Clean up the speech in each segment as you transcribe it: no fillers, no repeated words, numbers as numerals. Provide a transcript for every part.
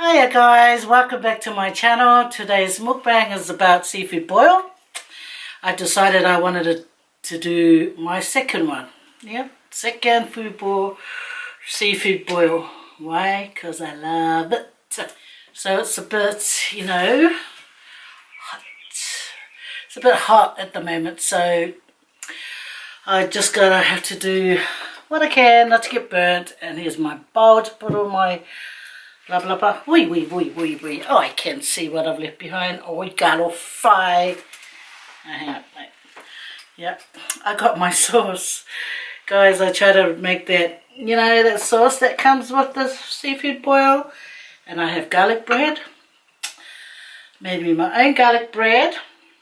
Hiya guys, welcome back to my channel. Today's mukbang is about seafood boil. I decided I wanted to do my second one. Yep, second seafood boil. Why? Because I love it. So it's a bit, hot. It's a bit hot at the moment, so I just gotta have to do what I can not to get burnt. And here's my bowl to put all my blah blah blah. Wee. Oh, I can see what I've left behind. Oh, we got off Faye. Hang on, mate. Yep, I got my sauce. Guys, I try to make that, that sauce that comes with the seafood boil. And I have garlic bread. Made me my own garlic bread,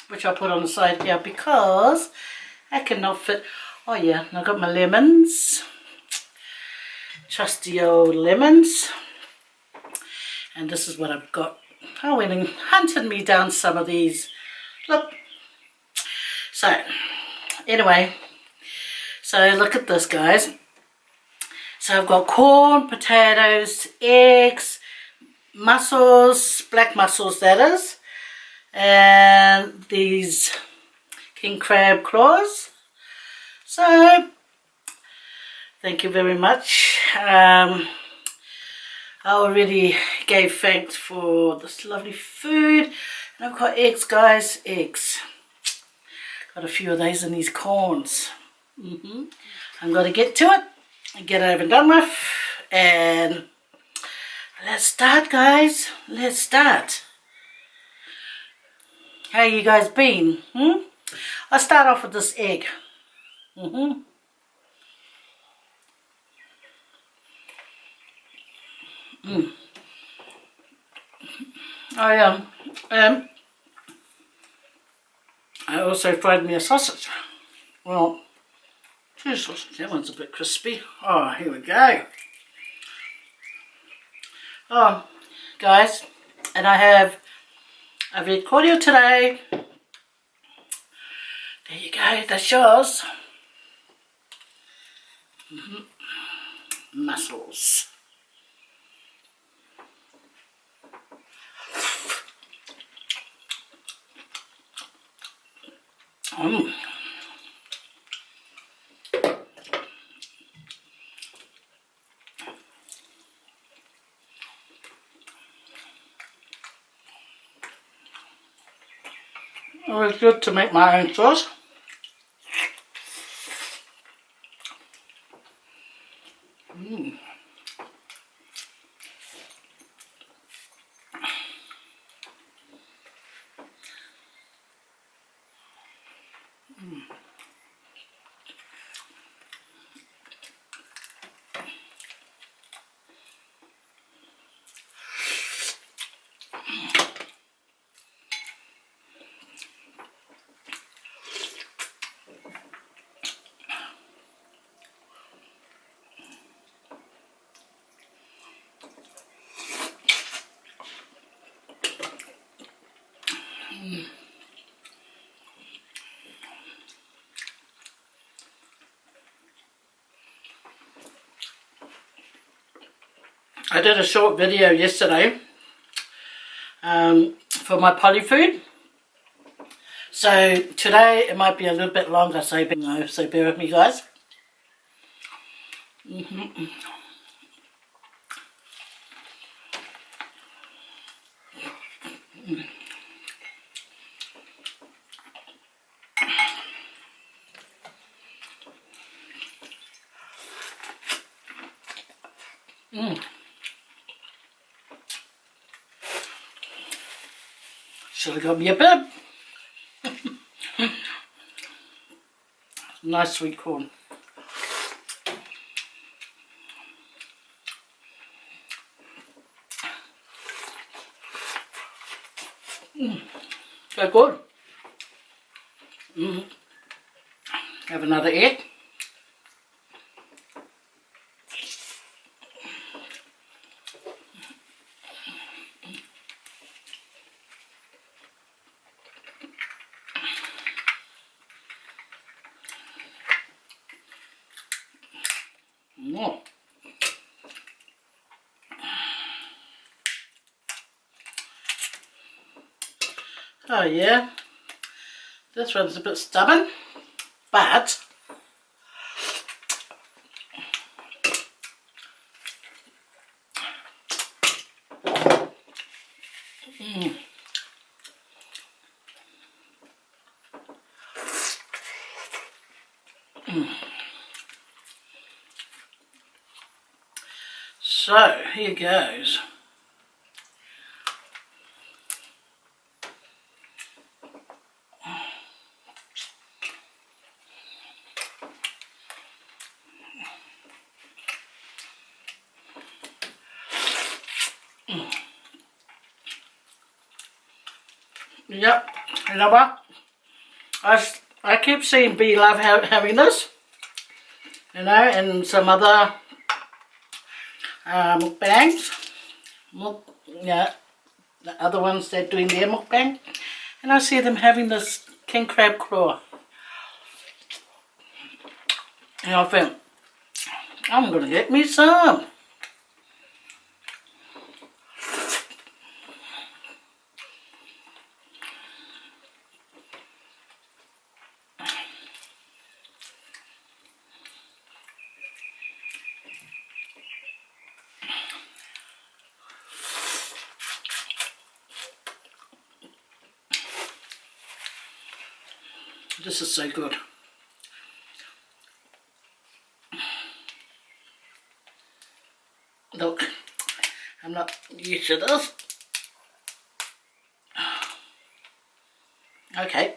which I'll put on the side here because I cannot fit. Oh yeah, and I've got my lemons. Trusty old lemons. And this is what I've got. I went and hunted me down some of these. Look. So, anyway. So, look at this, guys. So, I've got corn, potatoes, eggs, mussels, black mussels that is. And these king crab claws. So, thank you very much. I already gave thanks for this lovely food. And I've got eggs, guys. Eggs. Got a few of these in these corns. I'm going to get to it and get it over and done with. And let's start, guys. Let's start. How you guys been? I'll start off with this egg. I also fried me a sausage. Well, two sausages. That one's a bit crispy. Oh, here we go. Oh, guys, and I have a red cordial today. There you go. That's yours. Mussels. Always good to make my own sauce. I did a short video yesterday for my POLYTUBE. So today it might be a little bit longer, so bear with me, guys. Should have got me a bib. Nice sweet corn. So good. Have another egg. Oh yeah, this one's a bit stubborn, but so here goes. Yep, you know what? I keep seeing B Love having this, you know, and some other mukbangs. Yeah, the other ones they're doing their mukbang, and I see them having this king crab claw. And I think, I'm gonna get me some. This is so good. Look, I'm not used to this. Okay,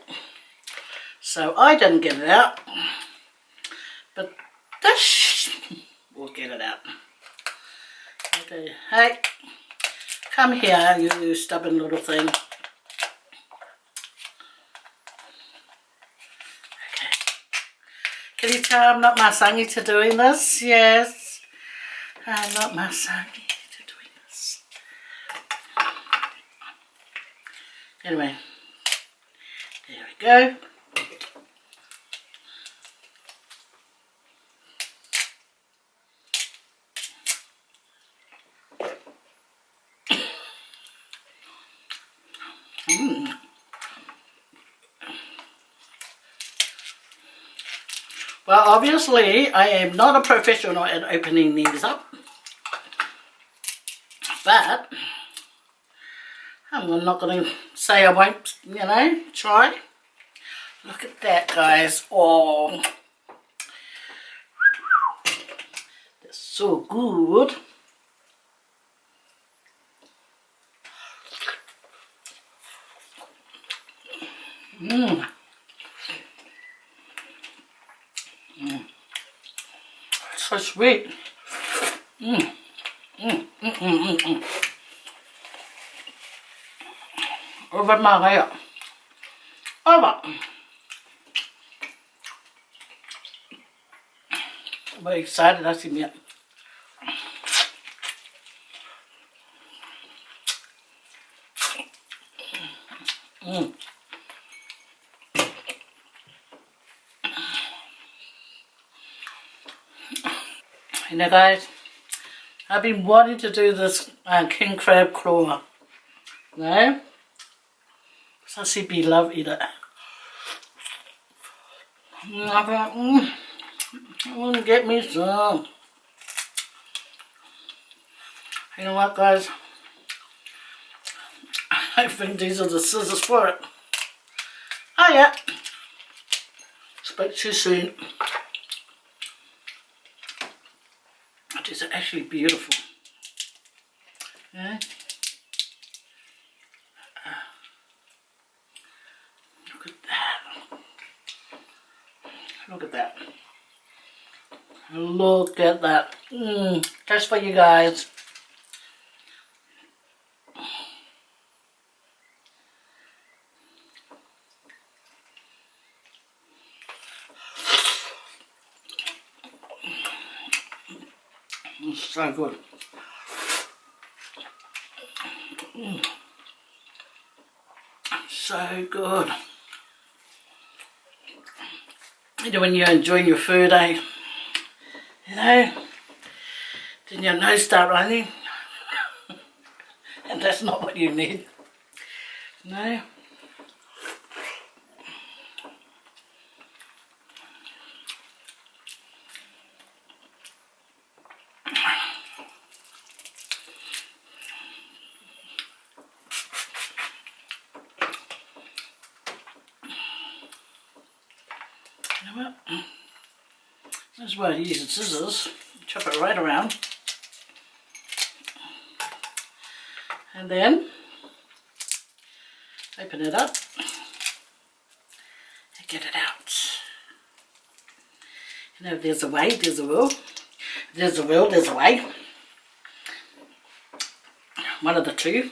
so I didn't get it out, but this will get it out. Okay, hey, come here, you stubborn little thing. Can you tell I'm not Masangi to doing this? Yes, I'm not Masangi to doing this. Anyway, there we go. Well, obviously, I am not a professional at opening these up, but I'm not going to say I won't, you know, try. Look at that, guys. Oh, that's so good. So sweet. Over my hair. Over. I'm very excited I see me. You know, guys, I've been wanting to do this king crab claw. You know? So I see B Love eat it. And I thought, I want to get me some. You know what, guys? I think these are the scissors for it. Oh yeah. Spoke too soon. These are actually beautiful. Yeah. Look at that. Look at that. Look at that. Just for you guys. It's so good. So good. You know, when you're enjoying your food, you know, then your nose start running. And that's not what you need. No. That's why I use scissors. Chop it right around. And then open it up and get it out. You know, if there's a way, there's a will. If there's a will, there's a way. One of the two.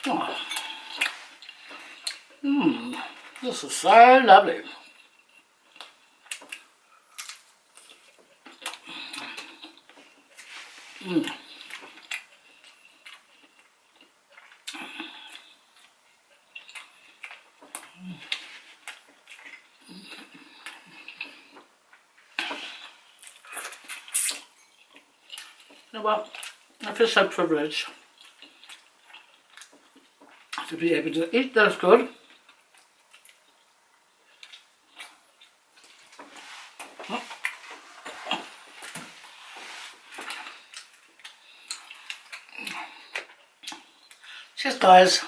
Oh. This is so lovely. You know what? I feel so privileged to be able to eat those good. Cheers, guys.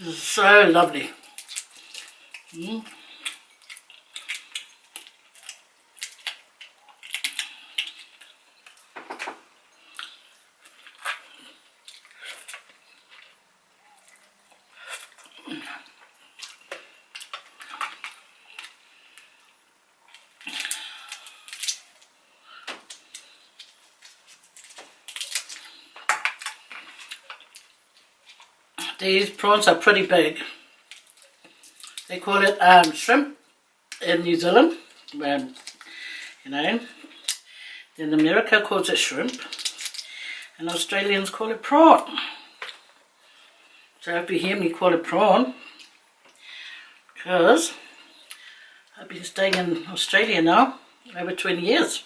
This is so lovely. These prawns are pretty big. They call it shrimp in New Zealand, you know. In America calls it shrimp, and Australians call it prawn. So if you hear me call it prawn, because I've been staying in Australia now over 20 years.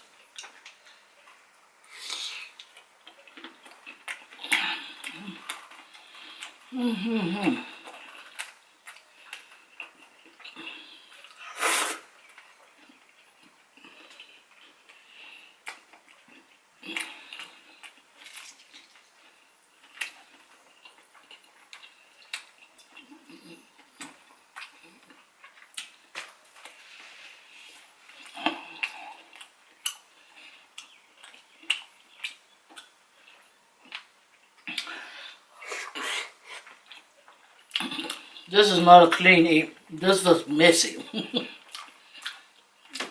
This is not a clean eat. This is messy.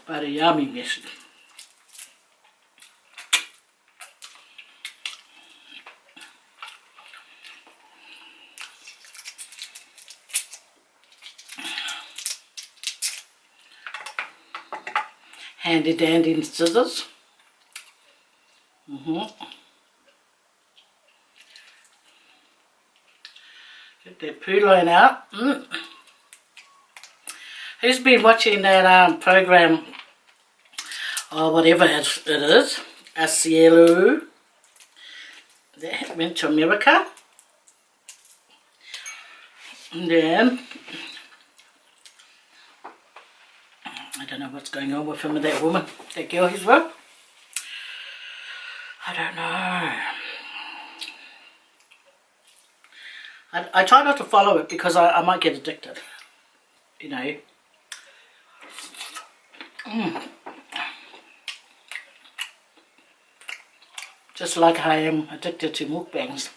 But a yummy messy. Handy dandy scissors. Get that poo line out. Who's been watching that program, or whatever it is, a cielo that went to America? And then I don't know what's going on with him and that woman, that girl he's with. I don't know. I try not to follow it because I might get addicted, you know. Just like I am addicted to mukbangs.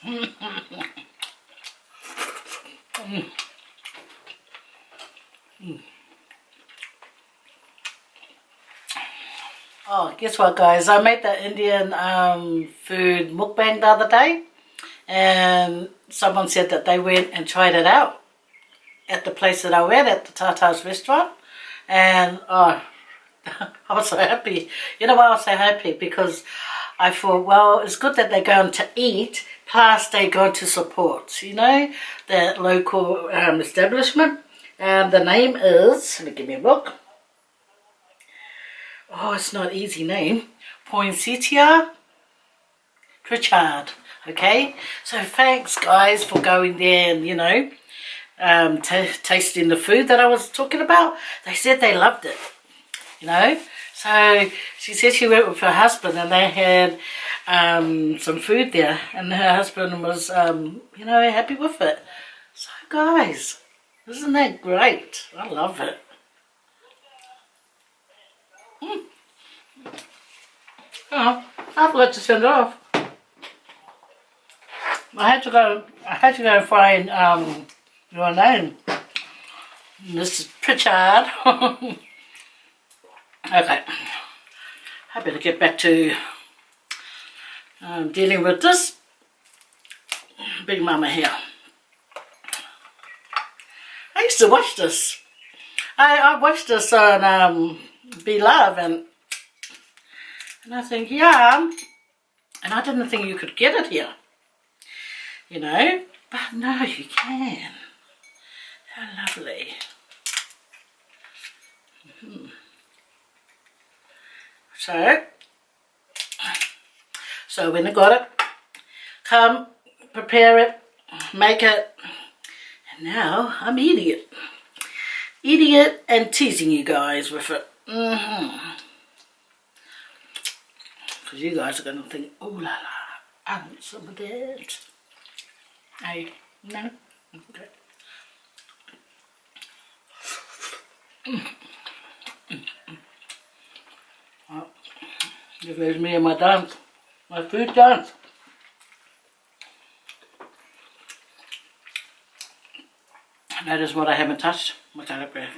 Oh, guess what, guys? I made the Indian food mukbang the other day, and someone said that they went and tried it out at the place that I went, at the Tata's restaurant, and oh, I was so happy. You know why I was so happy? Because I thought, well, it's good that they're going to eat, plus they go to support, you know, that local establishment. And the name is, let me give me a look. Oh, it's not easy name. Poinsettia Pritchard. Okay, so thanks guys for going there and, you know, tasting the food that I was talking about. They said they loved it, you know. So she said she went with her husband and they had some food there, and her husband was, you know, happy with it. So guys, isn't that great? I love it. Oh, I forgot to send it off. I had to go and find your name, Mrs. Pritchard. Okay, I better get back to dealing with this Big Mama here. I used to watch this. I watched this on Be Love, and I think, yeah, and I didn't think you could get it here, you know, but no, you can. How lovely. So when I got it, come, prepare it, make it, and now I'm eating it. Eating it and teasing you guys with it. Because you guys are going to think, oh la la, I want some of that. Hey, no? Okay. Well, here goes me and my dance, my food dance. That is what I haven't touched, my garlic bread.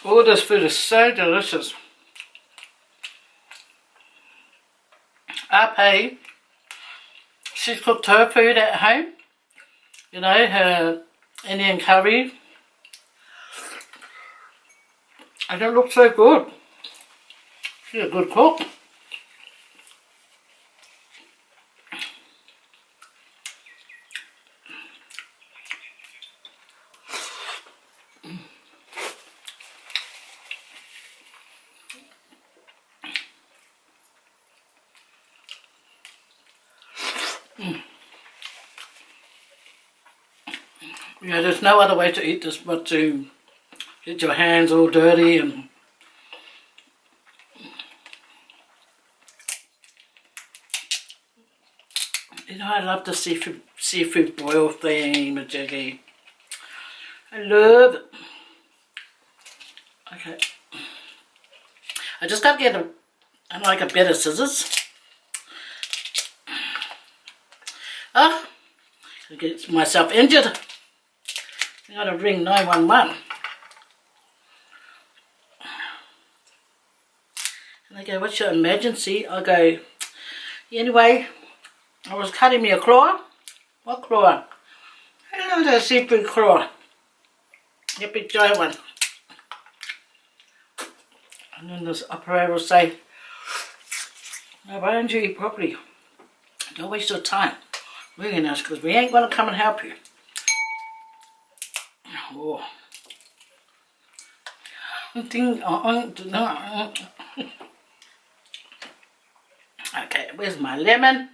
All this food is so delicious. Faye, she cooked her food at home. You know, her Indian curry. And it looks so good. She's a good cook. Yeah, there's no other way to eat this but to get your hands all dirty and you know, I love the seafood boil thing, majiggy. I love it. Okay. I just got to get a better scissors. I get myself injured. I gotta ring 911. And they go, what's your emergency? I go, anyway, I was cutting me a claw. What claw? I know, a seafood claw. A big giant one. And then this operator will say, no, why don't you eat properly? Don't waste your time ringing us because we ain't gonna come and help you. Oh. Okay, where's my lemon?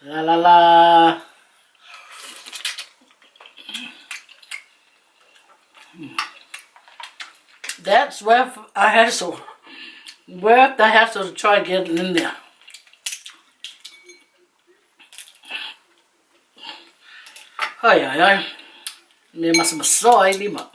La la la. That's worth a hassle. Worth the hassle to try getting in there. Ai ai ai. Me must massai lima.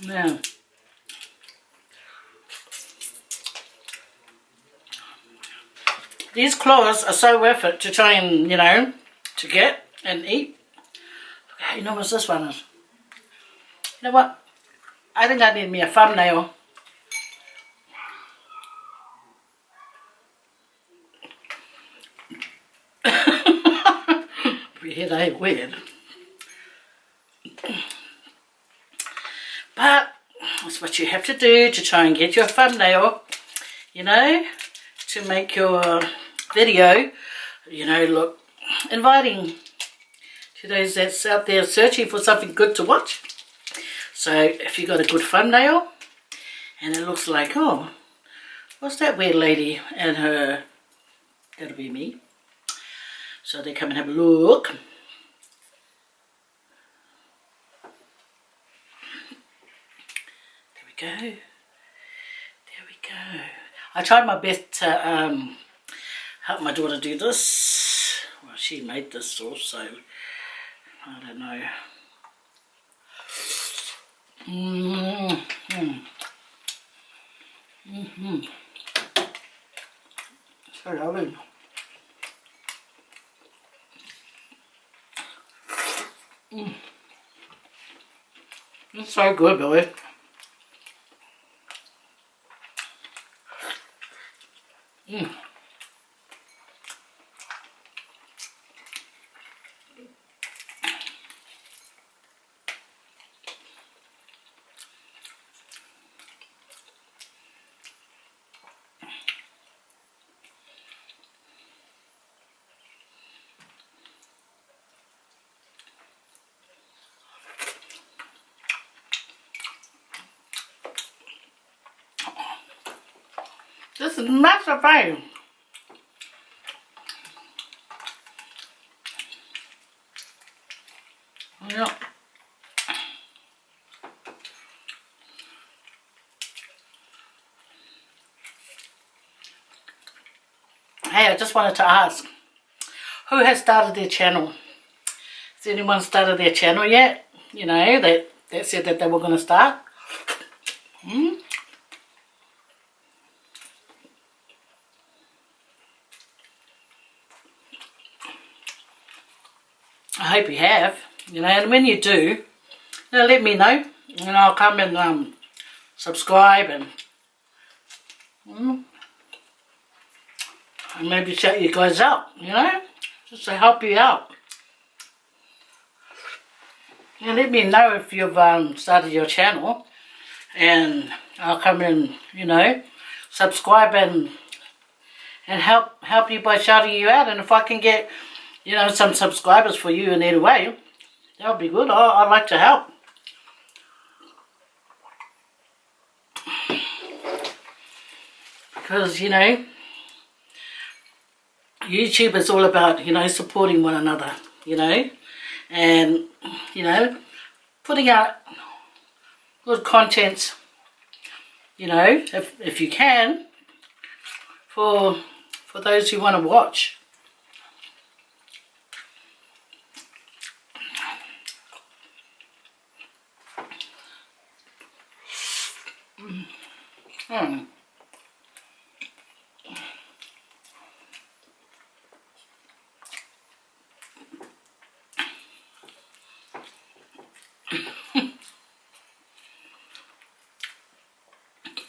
Yeah. These claws are so worth it to try and, you know, to get and eat. How enormous this one is. You know what? I think I need me a thumbnail. Weird, eh? Weird. But that's what you have to do to try and get your thumbnail, you know, to make your video, you know, look inviting to those that's out there searching for something good to watch. So if you got a good thumbnail and it looks like, oh, what's that weird lady and her, that'll be me. So they come and have a look. There we go. There we go. I tried my best to help my daughter do this. Well, she made this sauce, so I don't know. So lovely. It's so good, Billy. This is massive fine. Yeah. Hey, I just wanted to ask, who has started their channel? Has anyone started their channel yet? You know, that said that they were going to start? I hope you have, you know, and when you do, you know, let me know, and I'll come and subscribe and maybe shout you guys out, you know, just to help you out. And let me know if you've started your channel, and I'll come and, you know, subscribe and help you by shouting you out. And if I can get, you know, some subscribers for you in any way, that would be good. I'd like to help. Because, you know, YouTube is all about, you know, supporting one another, you know, and, you know, putting out good content, you know, if you can, for those who want to watch.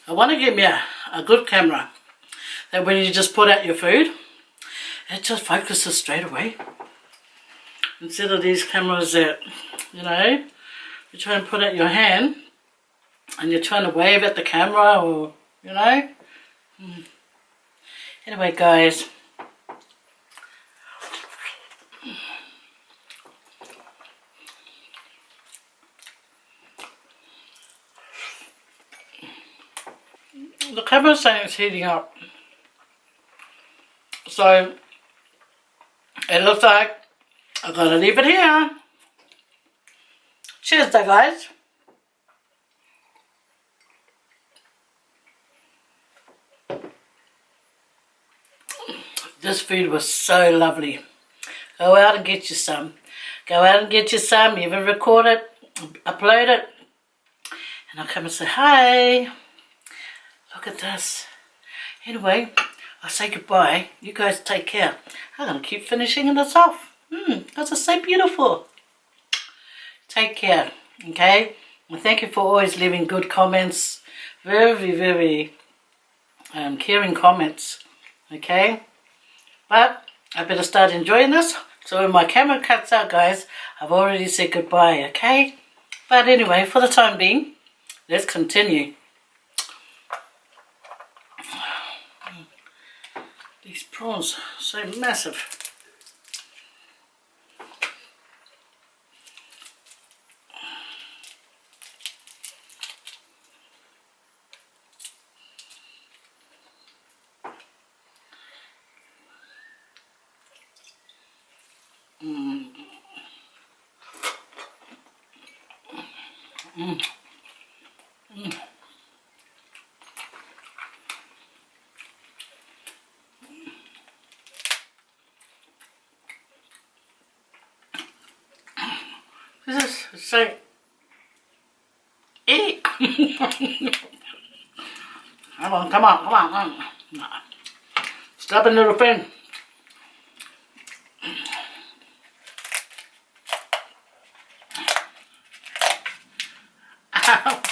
I want to get me a good camera that when you just put out your food, it just focuses straight away. Instead of these cameras that, you know, you try and put out your hand and you're trying to wave at the camera, or, you know. Anyway, guys, the camera's saying it's heating up, so it looks like I've got to leave it here. Cheers there, guys. This food was so lovely. Go out and get you some. Go out and get you some. Even record it, upload it, and I'll come and say hi. Look at this. Anyway, I'll say goodbye. You guys take care. I'm going to keep finishing this off. Because it's so beautiful. Take care. Okay? And thank you for always leaving good comments. Very, very caring comments. Okay? But I better start enjoying this. So when my camera cuts out, guys, I've already said goodbye. Okay? But anyway, for the time being, let's continue. These prawns are so massive. This is so... Eat! Come on, come on, come on, come on. Stop it, little friend. Ow.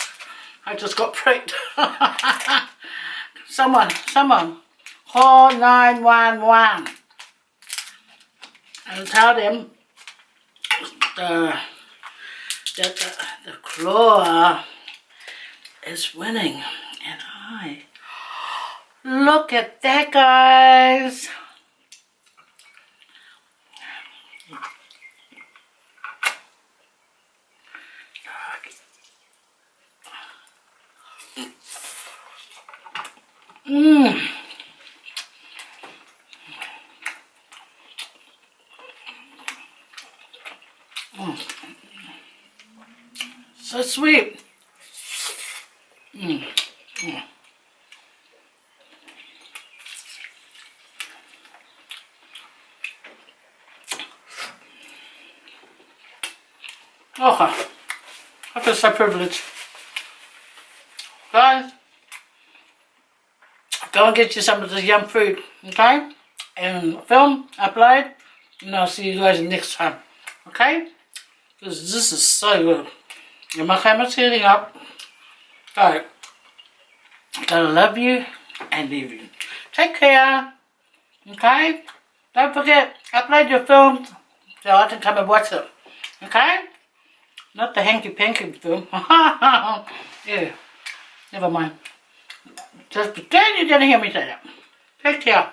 I just got pricked. Someone, call 911 and tell them that the claw is winning, and I look at that, guys. So sweet. Okay, I feel so privileged. Guys, go and get you some of this yum food, okay? And film, upload, and I'll see you guys next time, okay? Because this is so good. And my camera's heating up. So, gotta love you and leave you. Take care, okay? Don't forget, upload your film so I can come and watch it, okay? Not the hanky-panky film. Yeah, never mind. Just pretend you didn't hear me say that. Take care.